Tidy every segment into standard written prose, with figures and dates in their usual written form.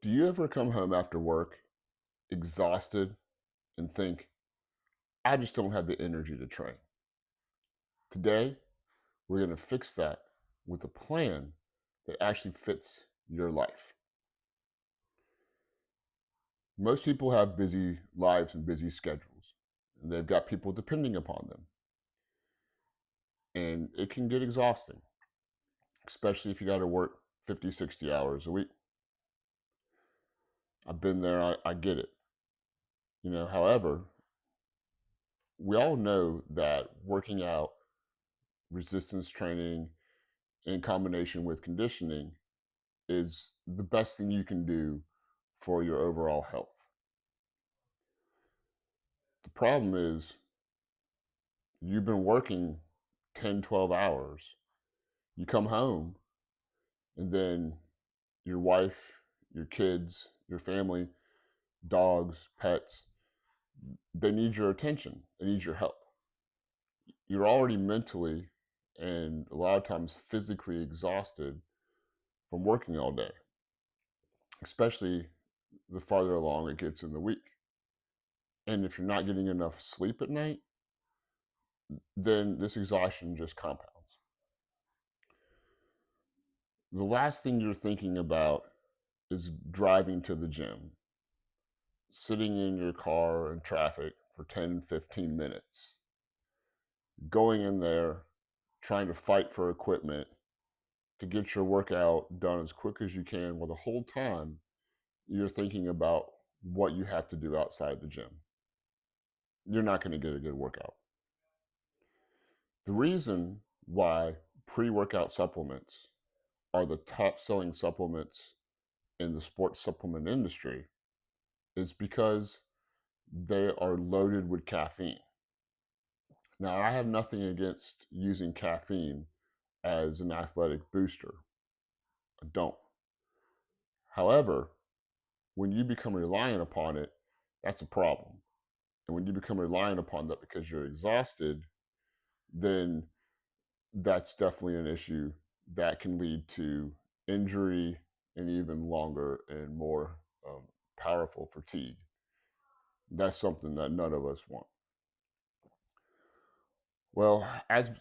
Do you ever come home after work exhausted and think, I just don't have the energy to train? Today, we're going to fix that with a plan that actually fits your life. Most people have busy lives and busy schedules, and they've got people depending upon them. And it can get exhausting, especially if you got to work 50, 60 hours a week. I've been there, I get it. However, we all know that working out, resistance training, in combination with conditioning is the best thing you can do for your overall health. The problem is you've been working 10, 12 hours. You come home and then your wife, your kids, your family, dogs, pets, they need your attention. They need your help. You're already mentally and a lot of times physically exhausted from working all day, especially the farther along it gets in the week. And if you're not getting enough sleep at night, then this exhaustion just compounds. The last thing you're thinking about is driving to the gym, sitting in your car in traffic for 10, 15 minutes, going in there, trying to fight for equipment to get your workout done as quick as you can, while the whole time you're thinking about what you have to do outside the gym. You're not going to get a good workout. The reason why pre workout supplements are the top selling supplements in the sports supplement industry is because they are loaded with caffeine. Now, I have nothing against using caffeine as an athletic booster. I don't. However, when you become reliant upon it, that's a problem. And when you become reliant upon that because you're exhausted, then that's definitely an issue that can lead to injury and even longer and more powerful fatigue. That's something that none of us want. Well, as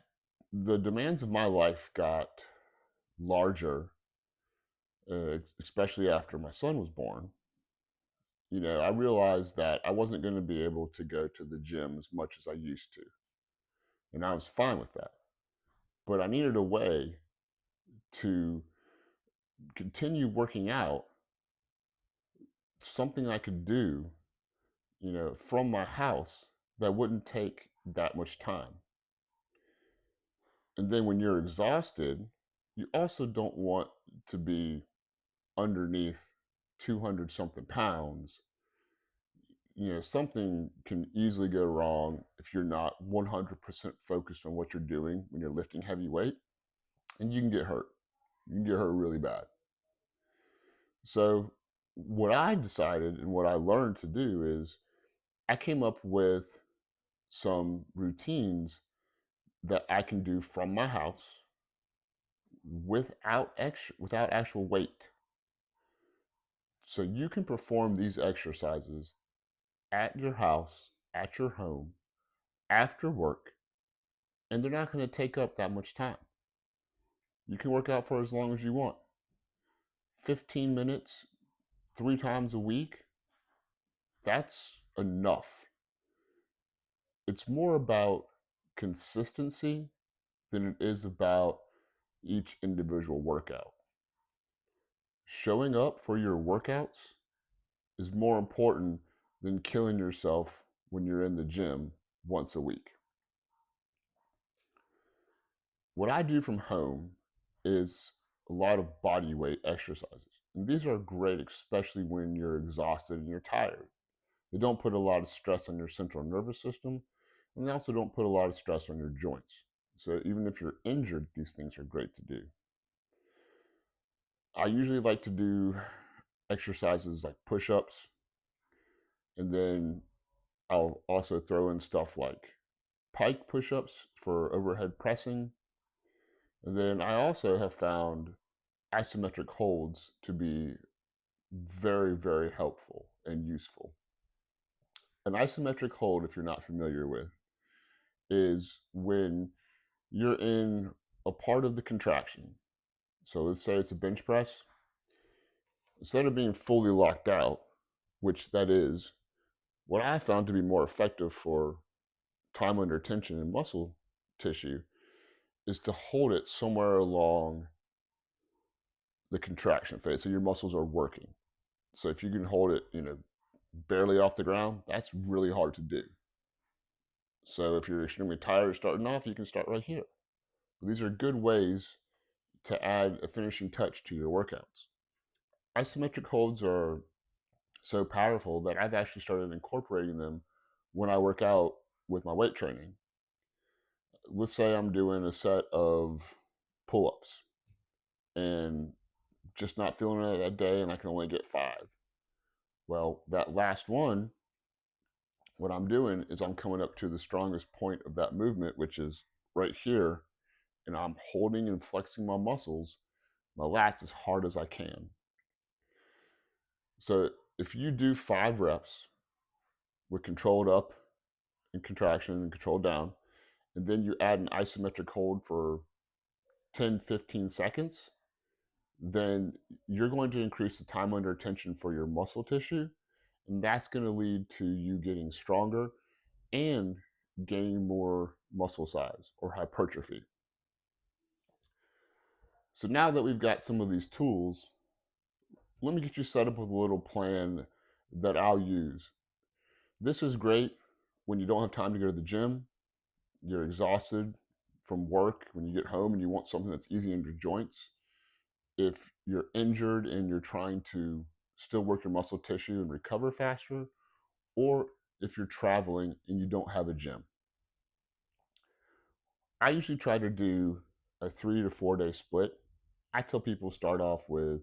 the demands of my life got larger, especially after my son was born, I realized that I wasn't going to be able to go to the gym as much as I used to. And I was fine with that. But I needed a way to continue working out, something I could do, from my house that wouldn't take that much time. And then when you're exhausted, you also don't want to be underneath 200 something pounds. Something can easily go wrong if you're not 100% focused on what you're doing when you're lifting heavy weight, and you can get hurt. You can get hurt really bad. So, what I decided and what I learned to do is I came up with some routines that I can do from my house without actual weight. So you can perform these exercises at your house, at your home, after work, and they're not going to take up that much time. You can work out for as long as you want. 15 minutes, 3 times a week, that's enough. It's more about consistency than it is about each individual workout. Showing up for your workouts is more important than killing yourself when you're in the gym once a week. What I do from home is a lot of body weight exercises. And these are great, especially when you're exhausted and you're tired. They don't put a lot of stress on your central nervous system, and they also don't put a lot of stress on your joints. So even if you're injured, these things are great to do. I usually like to do exercises like push ups, and then I'll also throw in stuff like Pike push ups for overhead pressing. And then I also have found isometric holds to be very, very helpful and useful. An isometric hold, if you're not familiar with, is when you're in a part of the contraction. So let's say it's a bench press. Instead of being fully locked out, which that is, what I found to be more effective for time under tension and muscle tissue is to hold it somewhere along the contraction phase. So your muscles are working. So if you can hold it, barely off the ground, that's really hard to do. So if you're extremely tired starting off, you can start right here. But these are good ways to add a finishing touch to your workouts. Isometric holds are so powerful that I've actually started incorporating them when I work out with my weight training. Let's say I'm doing a set of pull ups and just not feeling it that day, and I can only get 5. Well, that last one, what I'm doing is I'm coming up to the strongest point of that movement, which is right here, and I'm holding and flexing my muscles, my lats, as hard as I can. So if you do 5 reps with controlled up and contraction and controlled down, and then you add an isometric hold for 10, 15 seconds, then you're going to increase the time under tension for your muscle tissue. And that's going to lead to you getting stronger and gaining more muscle size or hypertrophy. So now that we've got some of these tools, let me get you set up with a little plan that I'll use. This is great when you don't have time to go to the gym, you're exhausted from work, when you get home and you want something that's easy on your joints. If you're injured and you're trying to still work your muscle tissue and recover faster, or if you're traveling and you don't have a gym. I usually try to do a 3 to 4 day split. I tell people start off with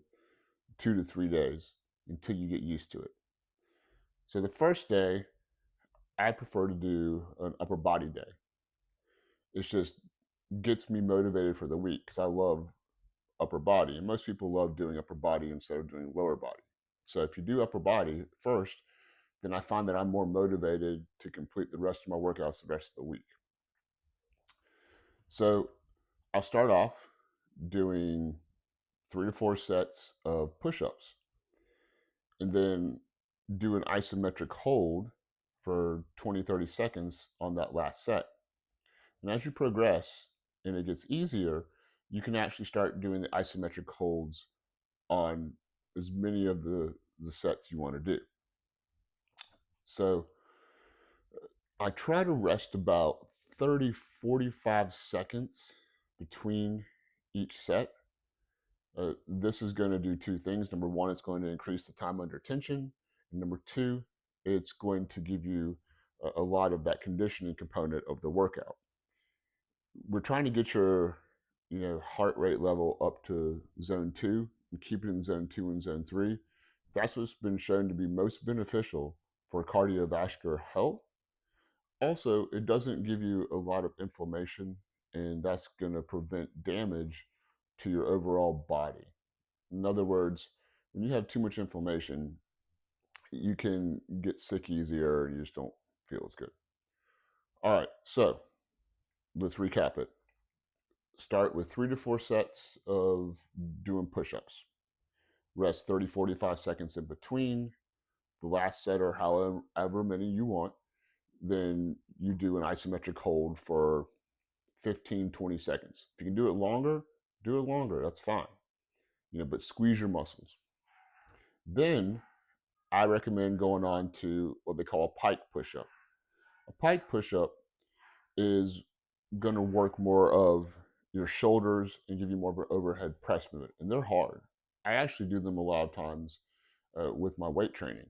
2 to 3 days until you get used to it. So the first day, I prefer to do an upper body day. It's just gets me motivated for the week because I love upper body, and most people love doing upper body instead of doing lower body. So if you do upper body first, then I find that I'm more motivated to complete the rest of my workouts the rest of the week. So I'll start off doing 3 to 4 sets of push-ups and then do an isometric hold for 20, 30 seconds on that last set. And as you progress and it gets easier, you can actually start doing the isometric holds on as many of the sets you want to do. So I try to rest about 30, 45 seconds between each set. This is going to do 2 things. Number 1, it's going to increase the time under tension. And number 2, it's going to give you a lot of that conditioning component of the workout. We're trying to get your heart rate level up to zone 2 and keep it in zone 2 and zone 3. That's what's been shown to be most beneficial for cardiovascular health. Also, it doesn't give you a lot of inflammation, and that's going to prevent damage to your overall body. In other words, when you have too much inflammation, you can get sick easier and you just don't feel as good. All right, so let's recap it. Start with 3 to 4 sets of doing push-ups. Rest 30, 45 seconds in between. The last set or however many you want. Then you do an isometric hold for 15, 20 seconds. If you can do it longer, that's fine. But squeeze your muscles. Then I recommend going on to what they call a pike push-up. A pike push-up is going to work more of your shoulders and give you more of an overhead press movement. And they're hard. I actually do them a lot of times with my weight training.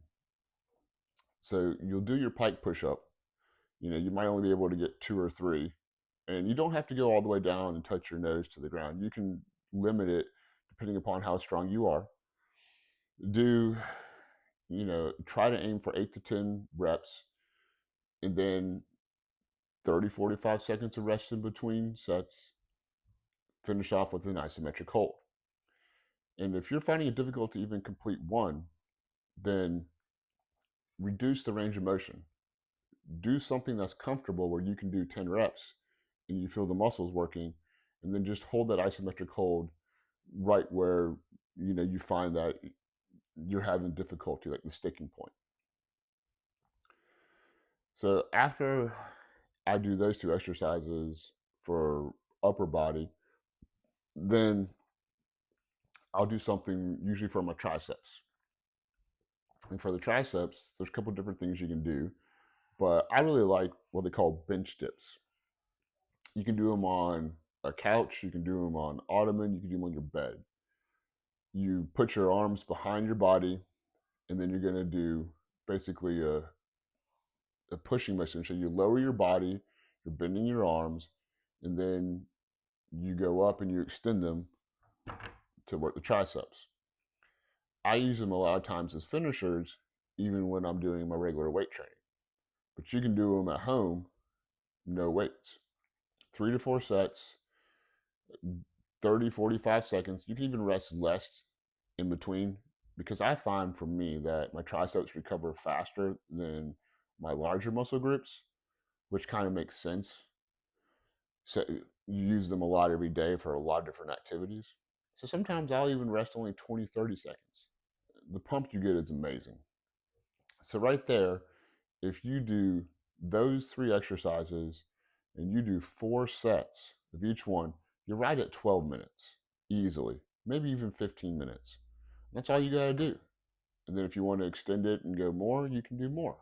So you'll do your pike push-up. You might only be able to get 2 or 3. And you don't have to go all the way down and touch your nose to the ground. You can limit it depending upon how strong you are. Try to aim for 8 to 10 reps and then 30, 45 seconds of rest in between sets. Finish off with an isometric hold. And if you're finding it difficult to even complete one, then reduce the range of motion. Do something that's comfortable where you can do 10 reps and you feel the muscles working, and then just hold that isometric hold right where you find that you're having difficulty, like the sticking point. So after I do those two exercises for upper body, then I'll do something usually for my triceps. And for the triceps, there's a couple different things you can do, but I really like what they call bench dips. You can do them on a couch, you can do them on ottoman, you can do them on your bed. You put your arms behind your body, and then you're going to do basically a pushing motion. So you lower your body, you're bending your arms, and then you go up and you extend them to work the triceps. I use them a lot of times as finishers, even when I'm doing my regular weight training. But you can do them at home, no weights. 3 to 4 sets, 30, 45 seconds. You can even rest less in between, because I find for me that my triceps recover faster than my larger muscle groups, which kind of makes sense. So you use them a lot every day for a lot of different activities. So sometimes I'll even rest only 20, 30 seconds. The pump you get is amazing. So right there, if you do those 3 exercises and you do 4 sets of each one, you're right at 12 minutes easily, maybe even 15 minutes. That's all you got to do. And then if you want to extend it and go more, you can do more.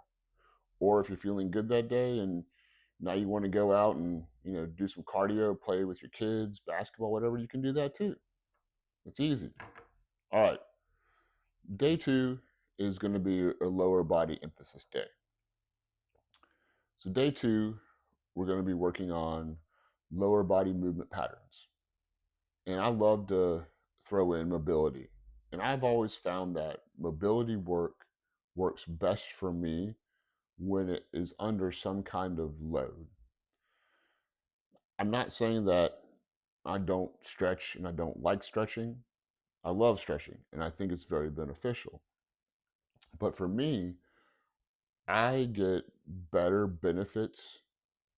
Or if you're feeling good that day and now you want to go out and do some cardio, play with your kids, basketball, whatever, you can do that too. It's easy. All right. Day 2 is going to be a lower body emphasis day. So day 2, we're going to be working on lower body movement patterns. And I love to throw in mobility. And I've always found that mobility works best for me when it is under some kind of load. I'm not saying that I don't stretch and I don't like stretching. I love stretching and I think it's very beneficial. But for me, I get better benefits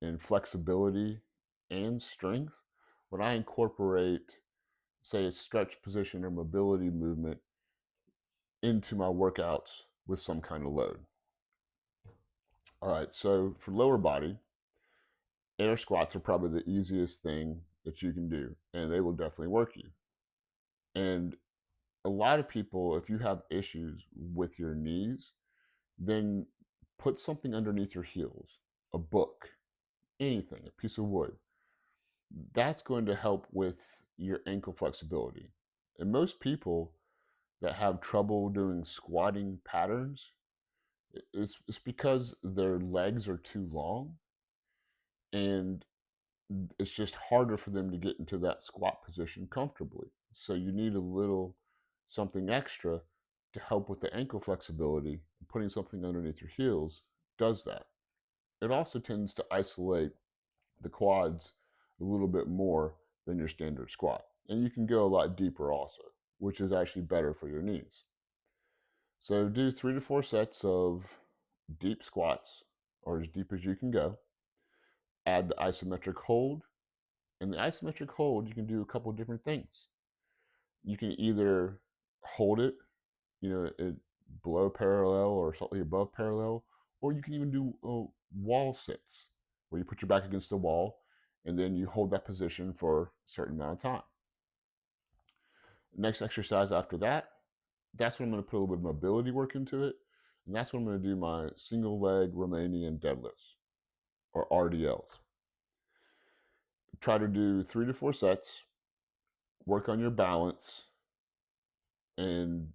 in flexibility and strength when I incorporate, say, a stretch position or mobility movement into my workouts with some kind of load. All right, so for lower body, air squats are probably the easiest thing that you can do, and they will definitely work you. And a lot of people, if you have issues with your knees, then put something underneath your heels, a book, anything, a piece of wood. That's going to help with your ankle flexibility. And most people that have trouble doing squatting patterns, it's because their legs are too long and it's just harder for them to get into that squat position comfortably. So you need a little something extra to help with the ankle flexibility. Putting something underneath your heels does that. It also tends to isolate the quads a little bit more than your standard squat. And you can go a lot deeper also, which is actually better for your knees. So do 3 to 4 sets of deep squats, or as deep as you can go. Add the isometric hold. And the isometric hold, you can do a couple different things. You can either hold it, it below parallel or slightly above parallel, or you can even do wall sits, where you put your back against the wall and then you hold that position for a certain amount of time. Next exercise after that, that's when I'm going to put a little bit of mobility work into it. And that's when I'm going to do my single leg Romanian deadlifts, or RDLs. Try to do 3 to 4 sets, work on your balance, and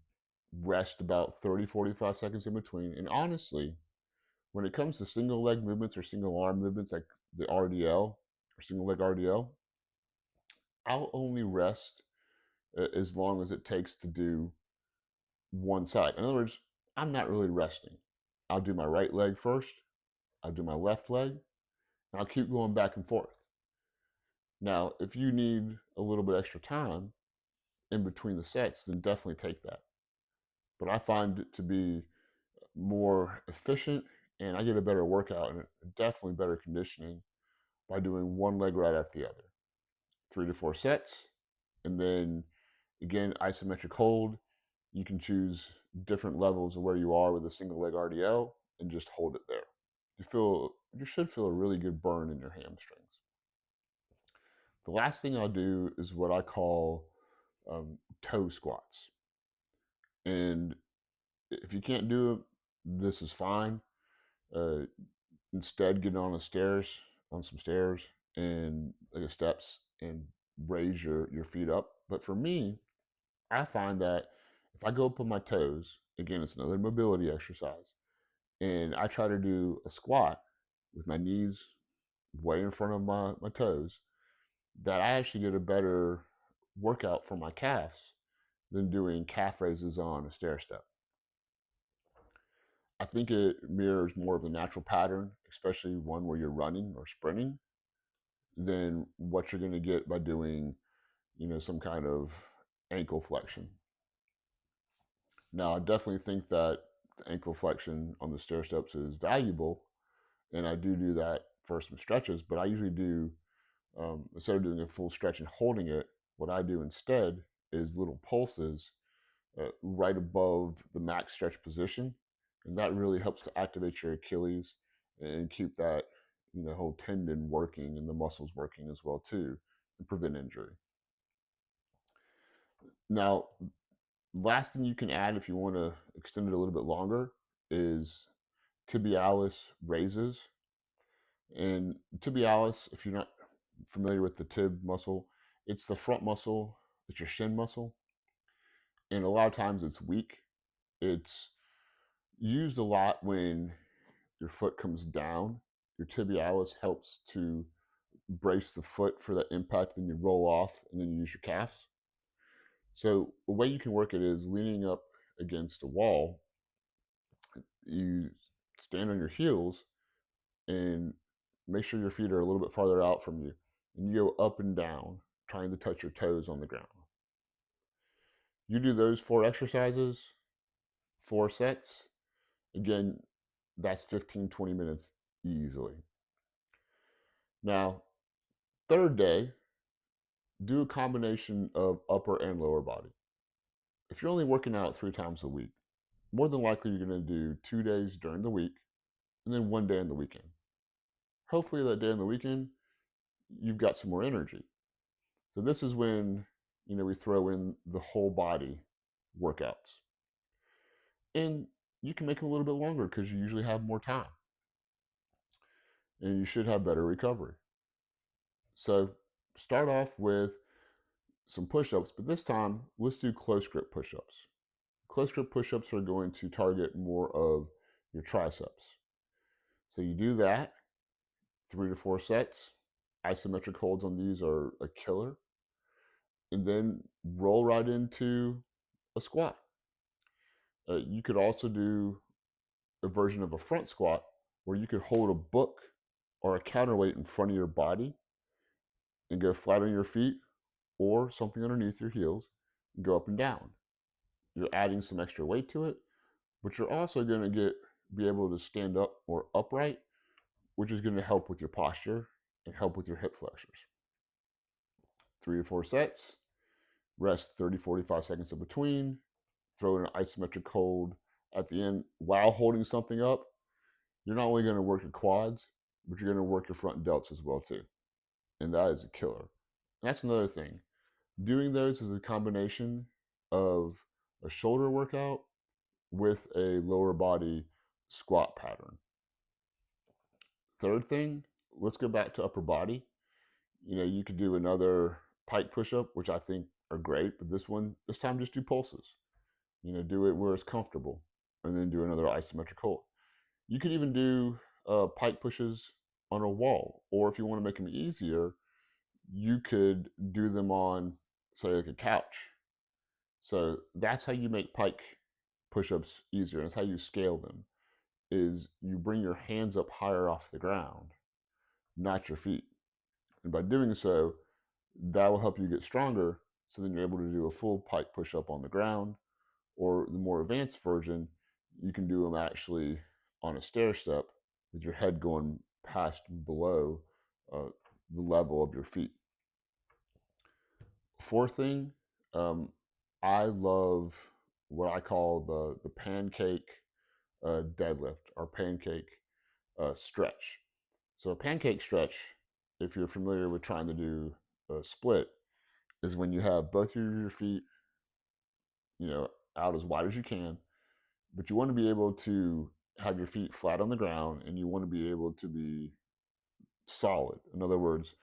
rest about 30, 45 seconds in between. And honestly, when it comes to single leg movements or single arm movements like the RDL or single leg RDL, I'll only rest as long as it takes to do one side. In other words, I'm not really resting. I'll do my right leg first, I'll do my left leg, and I'll keep going back and forth. Now, if you need a little bit extra time in between the sets, then definitely take that. But I find it to be more efficient and I get a better workout and definitely better conditioning by doing one leg right after the other. 3 to 4 sets. And then again, isometric hold. You can choose different levels of where you are with a single leg RDL and just hold it there. You should feel a really good burn in your hamstrings. The last thing I'll do is what I call toe squats. And if you can't do it, this is fine. Uh, Instead, get on some stairs, and like steps, and raise your feet up. But for me, I find that if I go up on my toes, again, it's another mobility exercise, and I try to do a squat with my knees way in front of my toes, that I actually get a better workout for my calves than doing calf raises on a stair step. I think it mirrors more of the natural pattern, especially one where you're running or sprinting, than what you're going to get by doing, some kind of ankle flexion. Now, I definitely think that the ankle flexion on the stair steps is valuable, and I do that for some stretches. But I usually do, instead of doing a full stretch and holding it, what I do instead is little pulses right above the max stretch position, and that really helps to activate your Achilles and keep that whole tendon working and the muscles working as well too, and prevent injury. Now, last thing you can add if you want to extend it a little bit longer is tibialis raises. And tibialis, if you're not familiar with the tib muscle, it's the front muscle, it's your shin muscle, and a lot of times it's weak. It's used a lot when your foot comes down. Your tibialis helps to brace the foot for that impact, then you roll off and then you use your calves. So the way you can work it is leaning up against a wall. You stand on your heels and make sure your feet are a little bit farther out from you, and you go up and down trying to touch your toes on the ground. You do those 4 exercises, 4 sets. Again, that's 15-20 minutes easily. Now, third day, do a combination of upper and lower body. If you're only working out 3 times a week, more than likely you're going to do 2 days during the week and then 1 day in the weekend. Hopefully that day in the weekend, you've got some more energy. So this is when, we throw in the whole body workouts. And you can make them a little bit longer because you usually have more time. And you should have better recovery. So start off with some push-ups, but this time let's do close grip push-ups. Close grip push-ups are going to target more of your triceps. So you do that, 3 to 4 sets. Isometric holds on these are a killer. And then roll right into a squat. You could also do a version of a front squat where you could hold a book or a counterweight in front of your body and go flat on your feet or something underneath your heels and go up and down. You're adding some extra weight to it, but you're also going to be able to stand up more upright, which is going to help with your posture and help with your hip flexors. 3 to 4 sets, rest 30-45 seconds in between, throw in an isometric hold at the end while holding something up. You're not only going to work your quads, but you're going to work your front delts as well too. And that is a killer. And that's another thing. Doing those is a combination of a shoulder workout with a lower body squat pattern. Third thing, let's go back to upper body. You could do another pike push-up, which I think are great, but this time just do pulses. Do it where it's comfortable, and then do another isometric hold. You could even do pike pushes on a wall, or if you want to make them easier, you could do them on, say, like a couch. So that's how you make pike push-ups easier. That's how you scale them, is you bring your hands up higher off the ground, not your feet. And by doing so, that will help you get stronger So then you're able to do a full pike push up on the ground, or the more advanced version, you can do them actually on a stair step with your head going past below uh, the level of your feet. Fourth thing, um, I love what I call the pancake deadlift or pancake stretch. So a pancake stretch, if you're familiar with trying to do a split, is when you have both of your feet, out as wide as you can, but you want to be able to have your feet flat on the ground, and you want to be able to be solid. In other words,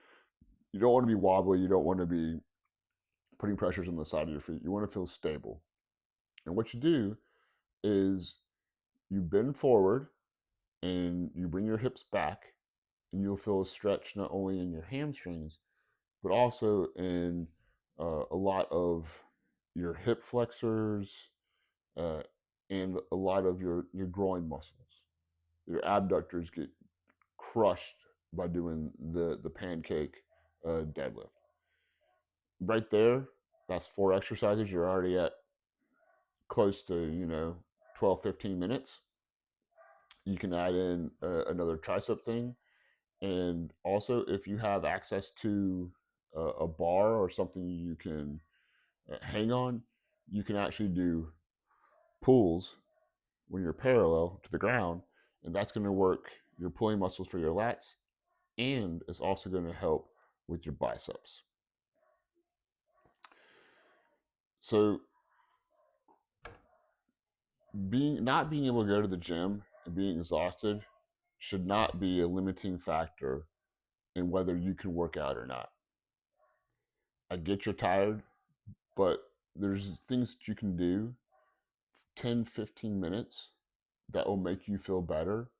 you don't want to be wobbly. You don't want to be putting pressures on the side of your feet. You want to feel stable. And what you do is you bend forward and you bring your hips back, and you'll feel a stretch not only in your hamstrings, but also in a lot of your hip flexors uh, and a lot of your groin muscles. Your abductors get crushed by doing the pancake deadlift. Right there, that's 4 exercises. You're already at close to 12, 15 minutes. You can add in another tricep thing. And also, if you have access to a bar or something you can hang on, you can actually do pulls when you're parallel to the ground, and that's going to work your pulling muscles for your lats, and it's also going to help with your biceps. So not being able to go to the gym and being exhausted should not be a limiting factor in whether you can work out or not. I get you're tired, but there's things that you can do 10, 15 minutes that will make you feel better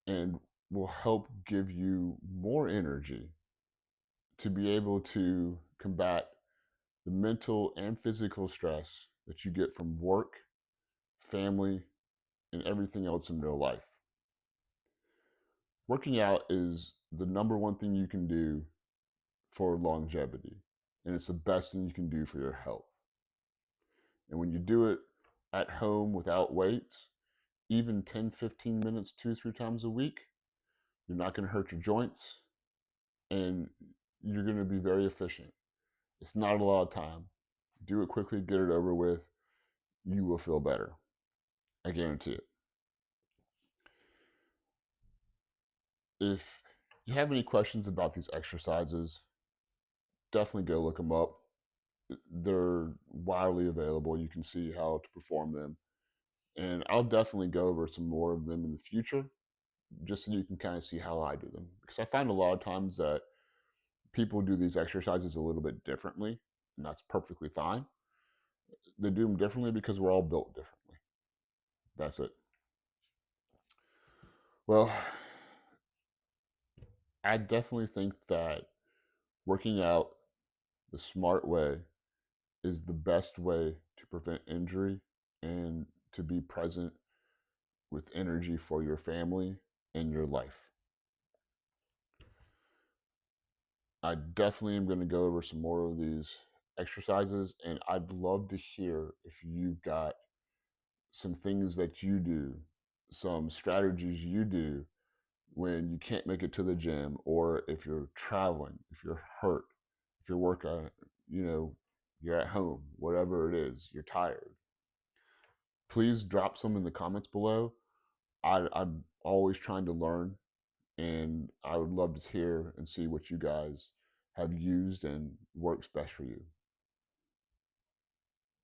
and will help give you more energy to be able to combat the mental and physical stress that you get from work, family, and everything else in real life. Working out is the number one thing you can do for longevity, and it's the best thing you can do for your health. And when you do it at home without weights, even 10, 15 minutes, 2, 3 times a week, you're not going to hurt your joints, and you're going to be very efficient. It's not a lot of time. Do it quickly, get it over with. You will feel better. I guarantee it. If you have any questions about these exercises, definitely go look them up. They're widely available. You can see how to perform them. And I'll definitely go over some more of them in the future, just so you can kind of see how I do them. Because I find a lot of times that people do these exercises a little bit differently, and that's perfectly fine. They do them differently because we're all built differently. That's it. Well, I definitely think that working out the smart way is the best way to prevent injury and to be present with energy for your family and your life. I definitely am going to go over some more of these exercises, and I'd love to hear if you've got some things that you do, some strategies you do when you can't make it to the gym, or if you're traveling, if you're hurt, if you're working, you're at home, whatever it is, you're tired. Please drop some in the comments below. I'm always trying to learn, and I would love to hear and see what you guys have used and works best for you.